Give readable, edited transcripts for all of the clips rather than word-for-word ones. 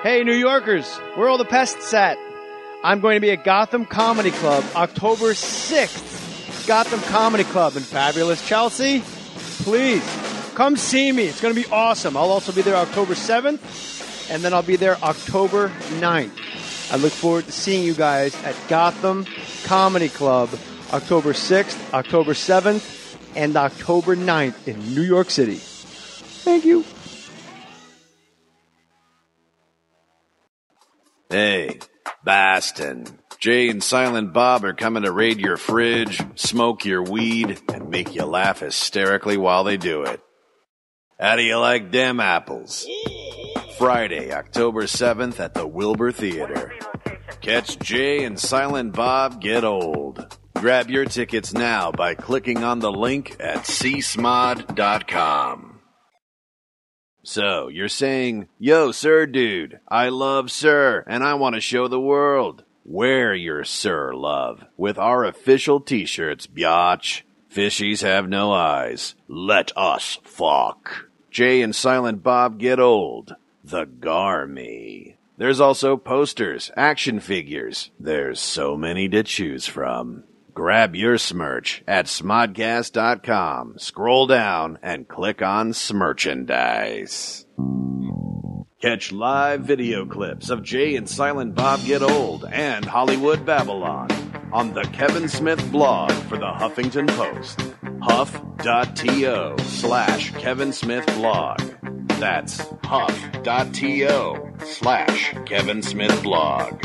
Hey, New Yorkers, where are all the pests at? I'm going to be at Gotham Comedy Club October 6th. Gotham Comedy Club in fabulous Chelsea. Please, come see me. It's going to be awesome. I'll also be there October 7th, and then I'll be there October 9th. I look forward to seeing you guys at Gotham Comedy Club October 6th, October 7th, and October 9th in New York City. Thank you. Hey, Boston. Jay and Silent Bob are coming to raid your fridge, smoke your weed, and make you laugh hysterically while they do it. How do you like them apples? Friday, October 7th at the Wilbur Theater. Catch Jay and Silent Bob Get Old. Grab your tickets now by clicking on the link at csmod.com. So, you're saying, yo, sir dude, I love sir, and I want to show the world. Wear your sir love with our official t-shirts, biatch. Fishies have no eyes. Let us fuck. Jay and Silent Bob Get Old. The Garmy. There's also posters, action figures. There's so many to choose from. Grab your smerch at smodcast.com. Scroll down and click on Smerchandise. Catch live video clips of Jay and Silent Bob Get Old and Hollywood Babylon on the Kevin Smith blog for the Huffington Post. huff.to/Kevin Smith blog. That's huff.to/Kevin Smith blog.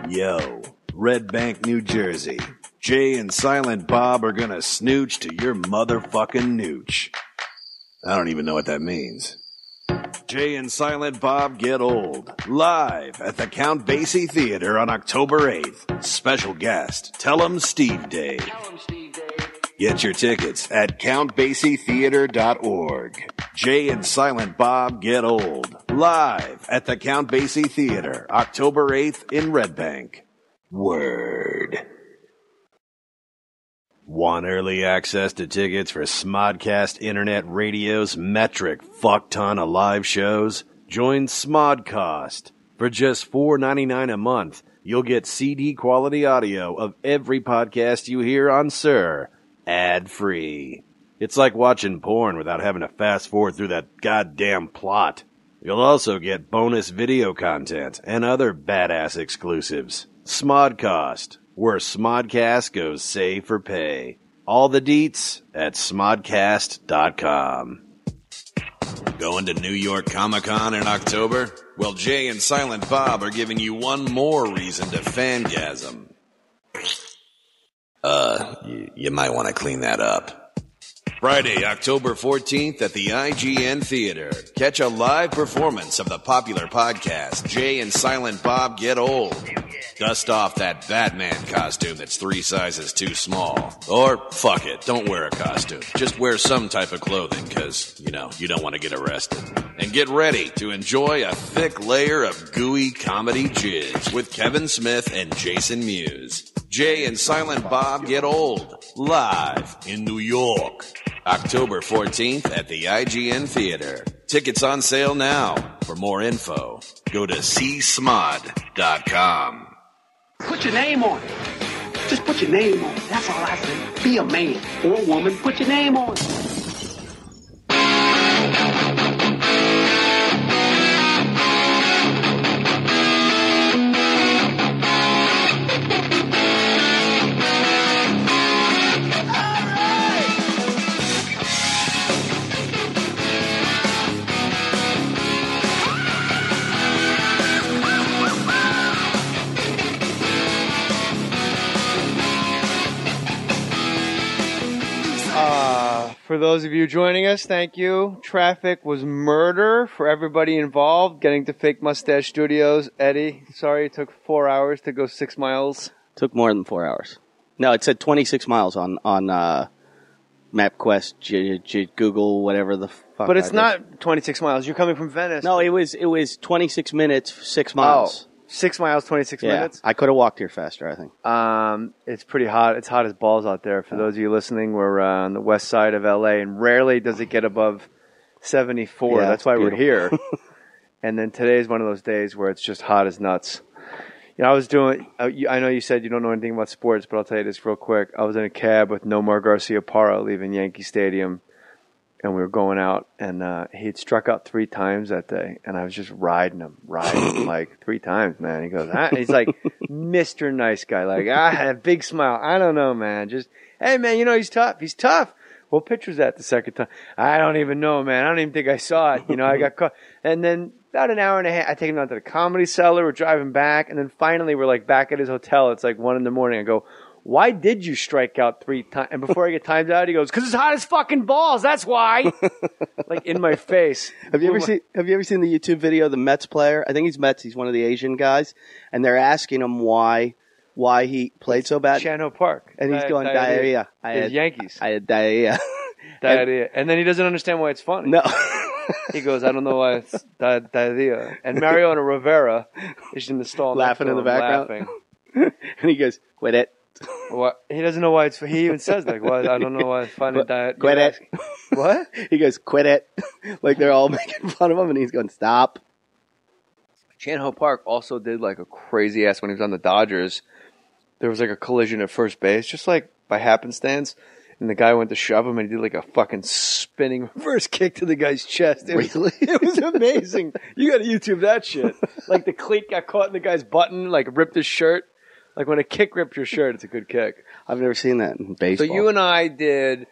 Yo, Red Bank, New Jersey. Jay and Silent Bob are gonna snooch to your motherfucking nooch. I don't even know what that means. Jay and Silent Bob Get Old. Live at the Count Basie Theater on October 8th. Special guest, Tell 'em Steve Dave. Get your tickets at countbasietheater.org. Jay and Silent Bob Get Old. Live at the Count Basie Theater, October 8th in Red Bank. Word. Want early access to tickets for Smodcast Internet Radio's metric fuck-ton of live shows? Join Smodcast. For just $4.99 a month, you'll get CD quality audio of every podcast you hear on Sir, ad-free. It's like watching porn without having to fast forward through that goddamn plot. You'll also get bonus video content and other badass exclusives. Smodcast, where Smodcast goes save for pay. All the deets at smodcast.com. Going to New York Comic-Con in October? Well, Jay and Silent Bob are giving you one more reason to fangasm. You might want to clean that up. Friday, October 14th at the IGN Theater. Catch a live performance of the popular podcast, Jay and Silent Bob Get Old. Dust off that Batman costume that's 3 sizes too small. Or, fuck it, don't wear a costume. Just wear some type of clothing, because, you don't want to get arrested. And get ready to enjoy a thick layer of gooey comedy jizz with Kevin Smith and Jason Mewes. Jay and Silent Bob Get Old, live in New York. October 14th at the IGN Theater. Tickets on sale now. For more info, go to csmod.com. Put your name on it. Just put your name on it. That's all I say. Be a man or a woman. Put your name on it. For those of you joining us, thank you. Traffic was murder for everybody involved. Getting to Fake Mustache Studios. Eddie, sorry it took 4 hours to go 6 miles. Took more than 4 hours. No, it said 26 miles on MapQuest, Google, whatever the fuck. But it's not 26 miles. You're coming from Venice. No, it was 26 minutes, 6 miles. 6 miles, 26 minutes. I could have walked here faster, I think. It's pretty hot. It's hot as balls out there. For those of you listening, we're on the west side of L.A., and rarely does it get above 74. Yeah, That's why we're beautiful. here. And then today's one of those days where it's just hot as nuts. You know, I was doing, I know you said you don't know anything about sports, but I'll tell you this real quick. I was in a cab with Nomar Garcia-Parra leaving Yankee Stadium, and we were going out, and he had struck out 3 times that day, and I was just riding him like 3 times, man. He goes, ah. He's like, Mr. Nice Guy, like, I had a big smile. I don't know, man. Just, hey, man, you know, he's tough. He's tough. What pitch was that the second time? I don't even know, man. I don't even think I saw it. You know, I got caught. And then about an hour and a half, I take him out to the Comedy Cellar. We're driving back, and then finally we're like back at his hotel. It's like 1 a.m. I go, why did you strike out 3 times? And before I get timed out, he goes, because it's hot as fucking balls. That's why. Like in my face. Have you ever seen the YouTube video of the Mets player? I think he's Mets. He's one of the Asian guys, and they're asking him why he played so bad. Chan Ho Park. And he's going, diarrhea. Yankees. I had diarrhea. Diarrhea. And then he doesn't understand why it's funny. No. He goes, I don't know why it's diarrhea. And Mariano Rivera is in the stall laughing in the background. And he goes, quit it. What? He doesn't know why it's. He even says like, "Well, I don't know why it's funny." Quit it. What? He goes, "Quit it!" Like they're all making fun of him, and he's going, "Stop." Chan Ho Park also did like a crazy ass when he was on the Dodgers. There was like a collision at first base, just like by happenstance, and the guy went to shove him, and he did like a fucking spinning reverse kick to the guy's chest. It was amazing. You got to YouTube that shit. Like the cleat got caught in the guy's button, like ripped his shirt. Like when a kick ripped your shirt, it's a good kick. I've never seen that in baseball. So you and I did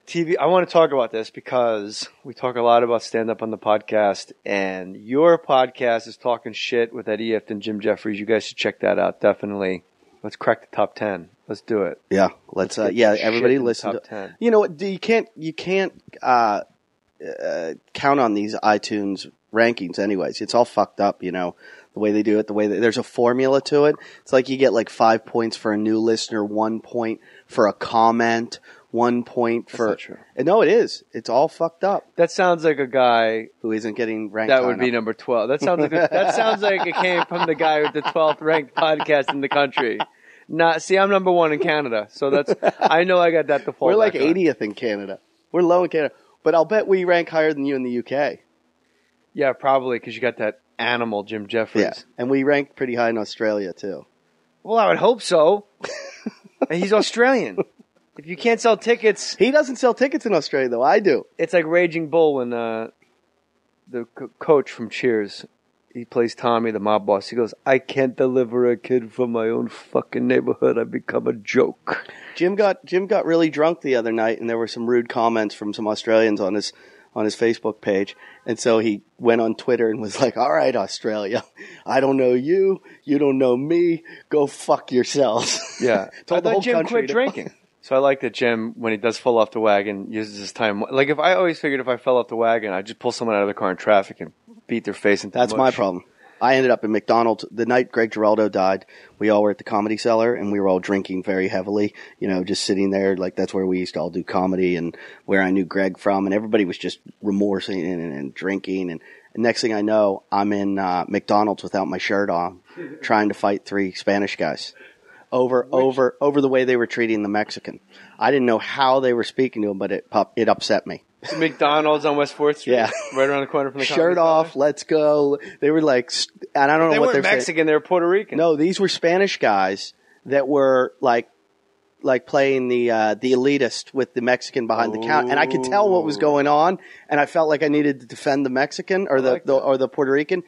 TV. I want to talk about this because we talk a lot about stand-up on the podcast, and your podcast is Talking Shit with Eddie Ifft and Jim Jeffries. You guys should check that out, definitely. Let's crack the top 10. Let's do it. Yeah, let's everybody listen to 10. You know what? You can't count on these iTunes rankings anyways. It's all fucked up, you know. The way they do it, there's a formula to it. It's like you get like 5 points for a new listener, 1 point for a comment, 1 point for. That's not true. No, it is. It's all fucked up. That sounds like a guy who isn't getting ranked. That would be number 12. That sounds like it came from the guy with the 12th ranked podcast in the country. See, I'm number 1 in Canada, so I know I got that to fall. We're like back on. 80th in Canada. We're low in Canada, but I'll bet we rank higher than you in the UK. Yeah, probably because you got that animal, Jim Jeffries. Yeah, and we ranked pretty high in Australia too. Well, I would hope so. And he's Australian. If you can't sell tickets, he doesn't sell tickets in Australia though. I do. It's like Raging Bull when the coach from Cheers, he plays Tommy, the mob boss. He goes, "I can't deliver a kid from my own fucking neighborhood. I become a joke." Jim got really drunk the other night, and there were some rude comments from some Australians on his Facebook page. And so he went on Twitter and was like, all right, Australia, I don't know you. You don't know me. Go fuck yourselves. Yeah. I thought Jim quit drinking. So I like that Jim, when he does fall off the wagon, uses his time. Like I always figured if I fell off the wagon, I'd just pull someone out of the car in traffic and beat their face into That's mush. my problem. I ended up in McDonald's the night Greg Giraldo died. We all were at the Comedy Cellar, and we were all drinking very heavily, you know, just sitting there. Like, that's where we used to all do comedy and where I knew Greg from. And everybody was just remorsing and drinking. And next thing I know, I'm in McDonald's without my shirt on, trying to fight 3 Spanish guys over the way they were treating the Mexican. I didn't know how they were speaking to him, but it upset me. So McDonald's on West 4th Street? Yeah. Right around the corner from the shirt off, let's go. They were like, and I don't know what they're Mexican, saying. they were Puerto Rican. No, these were Spanish guys that were like playing the elitist with the Mexican behind the counter. And I could tell what was going on, and I felt like I needed to defend the Mexican or the Puerto Rican.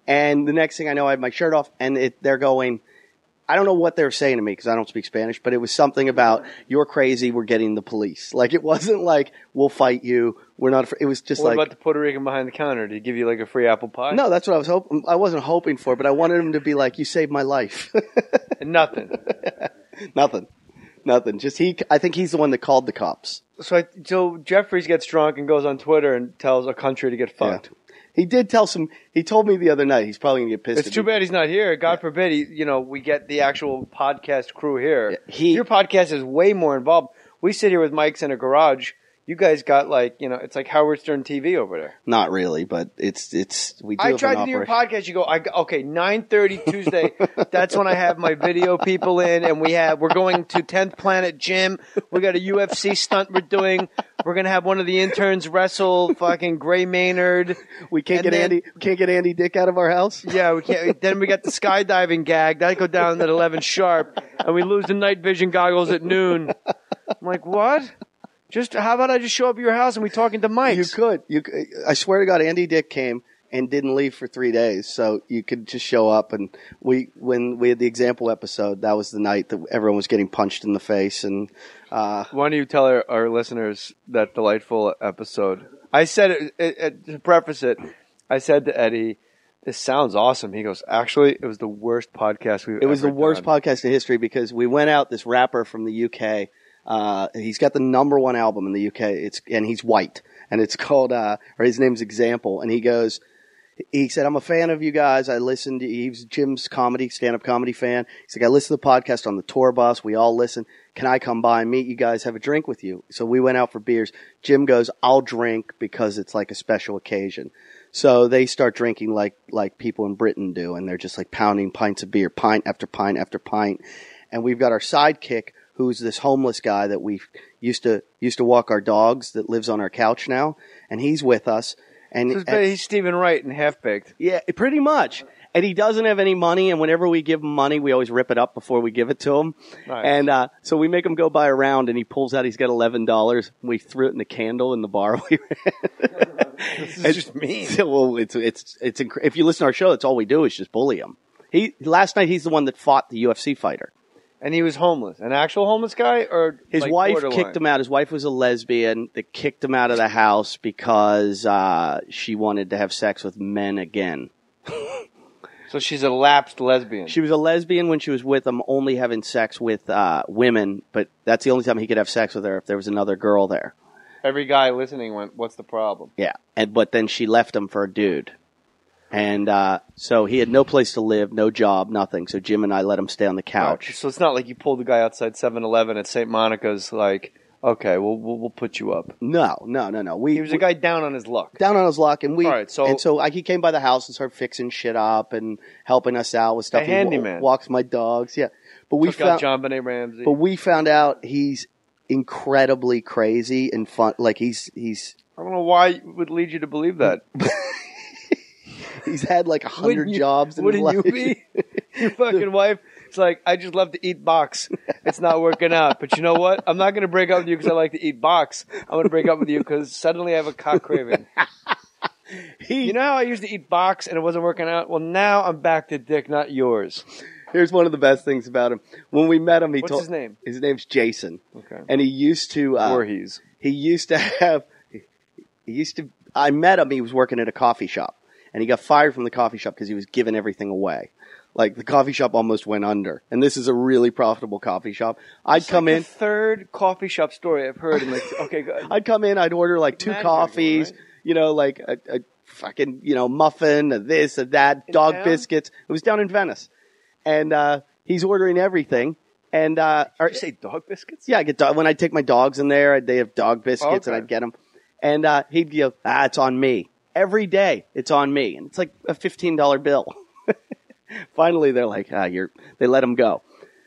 And the next thing I know, I had my shirt off, and they're going, I don't know what they were saying to me because I don't speak Spanish, but it was something about, you're crazy, we're getting the police. Like, it wasn't like, we'll fight you, we're not, it was just what like. What about the Puerto Rican behind the counter? Did he give you like a free apple pie? No, that's what I was hoping. I wasn't hoping for, but I wanted him to be like, you saved my life. Nothing. Nothing. Just I think he's the one that called the cops. So Jeffries gets drunk and goes on Twitter and tells a country to get fucked. Yeah. He did he told me the other night, he's probably going to get pissed. It's too bad he's not here. God forbid, we get the actual podcast crew here. Yeah, your podcast is way more involved. We sit here with mics in a garage, You guys got it's like Howard Stern TV over there. Not really, but it's we do. I have tried an to do a operation. podcast. You go, okay, 9:30 Tuesday. That's when I have my video people in, and we're going to 10th Planet Gym. We got a UFC stunt we're doing. We're gonna have one of the interns wrestle fucking Gray Maynard. We can't get Andy Dick out of our house. Yeah, we can't. Then we got the skydiving gag that go down at 11 sharp, and we lose the night vision goggles at noon. I'm like, what? How about I just show up at your house and we talking to mics? You could. I swear to God, Andy Dick came and didn't leave for 3 days, so you could just show up. And when we had the example episode, that was the night that everyone was getting punched in the face. And why don't you tell our listeners that delightful episode? I said it to preface it. I said to Eddie, "This sounds awesome." He goes, "Actually, it was the worst podcast we've ever done." It was the worst podcast in history because we went out, this rapper from the UK. He's got the #1 album in the UK. And he's white, and it's called, or his name's Example. And he said, I'm a fan of you guys. He's Jim's stand-up comedy fan. He's like, I listen to the podcast on the tour bus. We all listen. Can I come by and meet you guys, have a drink with you? So we went out for beers. Jim goes, I'll drink because it's like a special occasion. So they start drinking like people in Britain do. And they're just like pounding pints of beer, pint after pint after pint. And we've got our sidekick, who's this homeless guy that we used to walk our dogs, that lives on our couch now, and he's with us. And he's Stephen Wright and Half-Baked. Yeah, pretty much. And he doesn't have any money, and whenever we give him money, we always rip it up before we give it to him. Nice. And so we make him go buy a round, and he pulls out, he's got $11. We threw it in the candle in the bar we were at. This is just mean. Well, it's if you listen to our show, that's all we do is just bully him. Last night, he's the one that fought the UFC fighter. And he was homeless. An actual homeless guy? Or his wife kicked him out. His wife was a lesbian that kicked him out of the house because she wanted to have sex with men again. So she's a lapsed lesbian. She was a lesbian when she was with him, only having sex with women, but that's the only time he could have sex with her if there was another girl there. Every guy listening went, what's the problem? Yeah, but then she left him for a dude. And so he had no place to live, no job, nothing. So Jim and I let him stay on the couch. Right. So it's not like you pulled the guy outside 7-Eleven at St. Monica's like, okay, we'll put you up. No. He was a guy down on his luck. Down on his luck. And all right, so he came by the house and started fixing shit up and helping us out with stuff. A handyman. Walks my dogs, yeah. But Took out John Benet Ramsey. But we found out he's incredibly crazy and fun. Like he's I don't know why it would lead you to believe that. He's had like 100 jobs in his life. Wouldn't you be? Your fucking wife. It's like, I just love to eat box. It's not working out. But you know what? I'm not going to break up with you because I like to eat box. I'm going to break up with you because suddenly I have a cock craving. You know how I used to eat box and it wasn't working out? Well, now I'm back to dick, not yours. Here's one of the best things about him. When we met him, What's his name? His name's Jason. Okay. And he used to... Voorhees. I met him, he was working at a coffee shop. And he got fired from the coffee shop because he was giving everything away. Like, the coffee shop almost went under. And this is a really profitable coffee shop. I'd come in. The third coffee shop story I've heard. Okay, good. I'd come in, I'd order like 2 coffees, right? You know, like a fucking, muffin, a this, a that, dog biscuits. It was down in Venice. And he's ordering everything. And did you say dog biscuits? Yeah, I get when I take my dogs in there, they have dog biscuits, and I'd get them. And he'd go, it's on me. Every day, it's on me. And it's like a $15 bill. Finally, they're like, they let him go.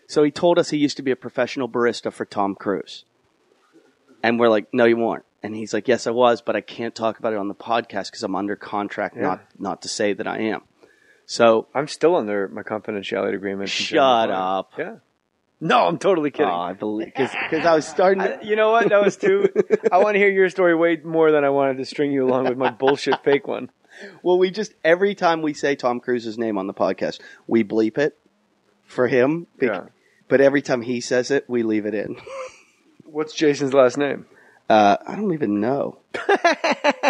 So he told us he used to be a professional barista for Tom Cruise. And we're like, no, you weren't. And he's like, yes, I was, but I can't talk about it on the podcast because I'm under contract not to say that I am. So I'm still under my confidentiality agreement. Shut up. Yeah. No, I'm totally kidding. I believe because I was starting to... You know what? That was too... I want to hear your story way more than I wanted to string you along with my bullshit fake one. Well, every time we say Tom Cruise's name on the podcast, we bleep it for him. Yeah. But every time he says it, we leave it in. What's Jason's last name? I don't even know.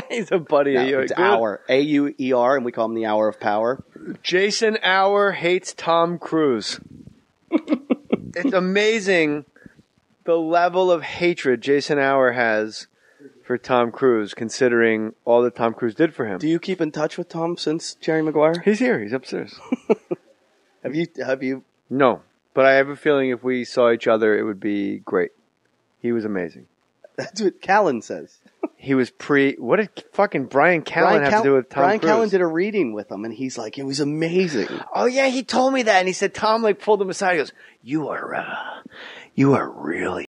He's a buddy of yours. It's Auer. A-U-E-R, and we call him the Hour of Power. Jason Auer hates Tom Cruise. It's amazing the level of hatred Jason Auer has for Tom Cruise, considering all that Tom Cruise did for him. Do you keep in touch with Tom since Jerry Maguire? He's here. He's upstairs. Have you? No, but I have a feeling if we saw each other, it would be great. He was amazing. That's what Callan says. He was what did fucking Brian Callen have to do with Tom Brian Cruise? Callen did a reading with him, and he's like, it was amazing. Oh yeah, he told me that, and he said Tom like pulled him aside. He goes, "You are really